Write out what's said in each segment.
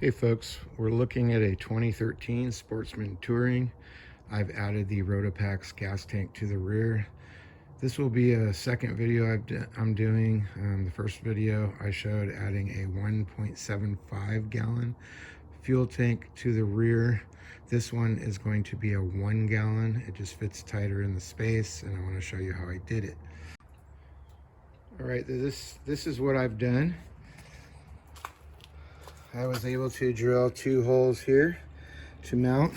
Hey folks, we're looking at a 2013 Sportsman Touring. I've added the rotopax gas tank to the rear. This will be a second video I'm doing. The first video I showed adding a 1.75 gallon fuel tank to the rear. This one is going to be a 1 gallon. It just fits tighter in the space, and I want to show you how I did it. All right, this is what I've done. I was able to drill 2 holes here to mount.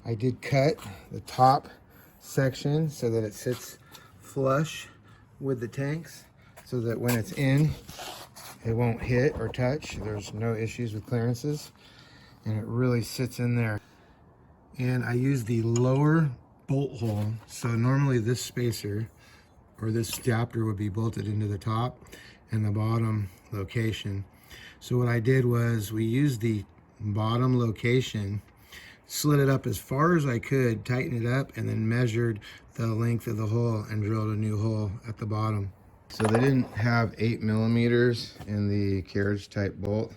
I did cut the top section so that it sits flush with the tanks, so that when it's in, it won't hit or touch. There's no issues with clearances, and it really sits in there. And I used the lower bolt hole. So normally this spacer or this adapter would be bolted into the top and the bottom location. So what I did was we used the bottom location, slid it up as far as I could, tightened it up, and then measured the length of the hole and drilled a new hole at the bottom. So they didn't have 8 millimeters in the carriage type bolt,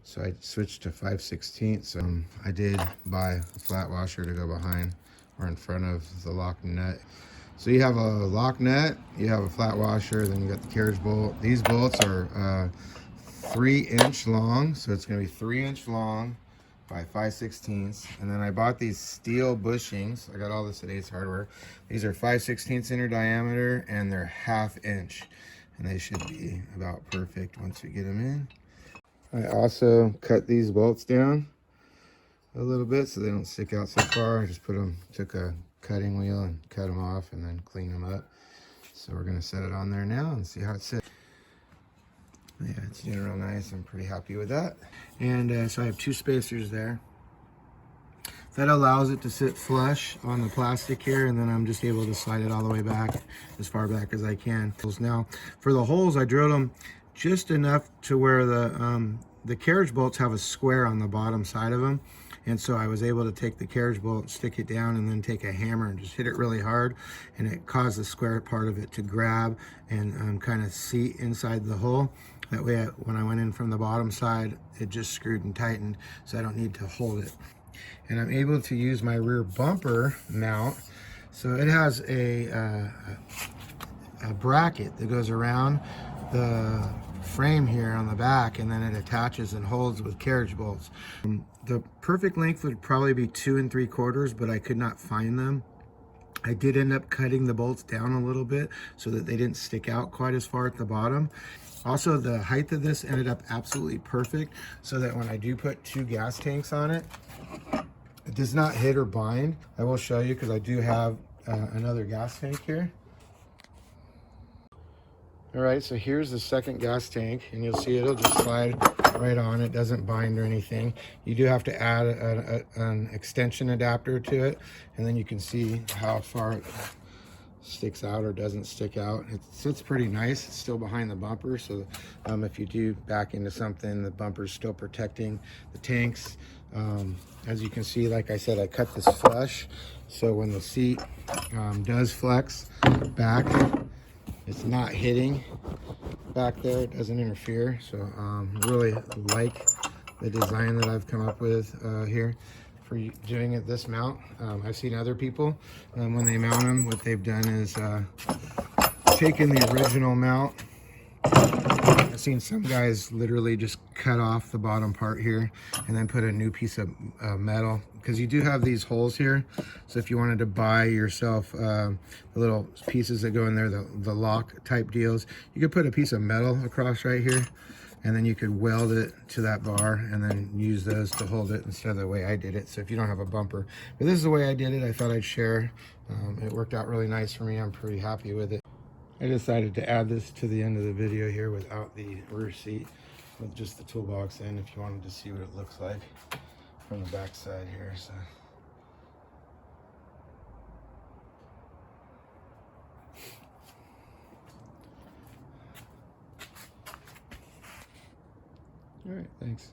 so I switched to 5/16. So I did buy a flat washer to go behind or in front of the lock nut. So you have a lock nut, you have a flat washer, then you got the carriage bolt. These bolts are 3-inch long, so it's going to be 3-inch long by 5/16. And then I bought these steel bushings. I got all this at Ace Hardware. These are 5/16 inner diameter, and they're 1/2 inch, and they should be about perfect once we get them in. I also cut these bolts down a little bit so they don't stick out so far. I just took a cutting wheel and cut them off and then clean them up. So we're going to set it on there now and see how it sits. Yeah, it's doing real nice. I'm pretty happy with that. And so I have 2 spacers there. That allows it to sit flush on the plastic here, and then I'm just able to slide it all the way back, as far back as I can. Now, for the holes, I drilled them just enough to where the carriage bolts have a square on the bottom side of them. And so I was able to take the carriage bolt, stick it down, and then take a hammer and just hit it really hard, and it caused the square part of it to grab and kind of seat inside the hole. That way, when I went in from the bottom side, it just screwed and tightened, so I don't need to hold it. And I'm able to use my rear bumper mount. So it has a bracket that goes around the frame here on the back, and then it attaches and holds with carriage bolts. The perfect length would probably be 2 3/4, but I could not find them. I did end up cutting the bolts down a little bit so that they didn't stick out quite as far at the bottom. Also, the height of this ended up absolutely perfect, so that when I do put 2 gas tanks on it, it does not hit or bind. I will show you, because I do have another gas tank here. All right, so here's the second gas tank, and you'll see it'll just slide right on. It doesn't bind or anything. You do have to add an extension adapter to it, and then you can see how far it sticks out or doesn't stick out. It sits pretty nice. It's still behind the bumper, so if you do back into something, the bumper's still protecting the tanks. As you can see, like I said, I cut this flush, so when the seat does flex back, it's not hitting back there. It doesn't interfere. So really like the design that I've come up with here for doing it this mount. I've seen other people, when they mount them, what they've done is taken the original mount. I've seen some guys literally just cut off the bottom part here and then put a new piece of metal, because you do have these holes here. So if you wanted to buy yourself the little pieces that go in there, the lock type deals, you could put a piece of metal across right here, and then you could weld it to that bar and then use those to hold it instead of the way I did it. So if you don't have a bumper, but this is the way I did it, I thought I'd share. It worked out really nice for me. I'm pretty happy with it. I decided to add this to the end of the video here without the rear seat, with just the toolbox in, if you wanted to see what it looks like from the back side here. So all right, thanks.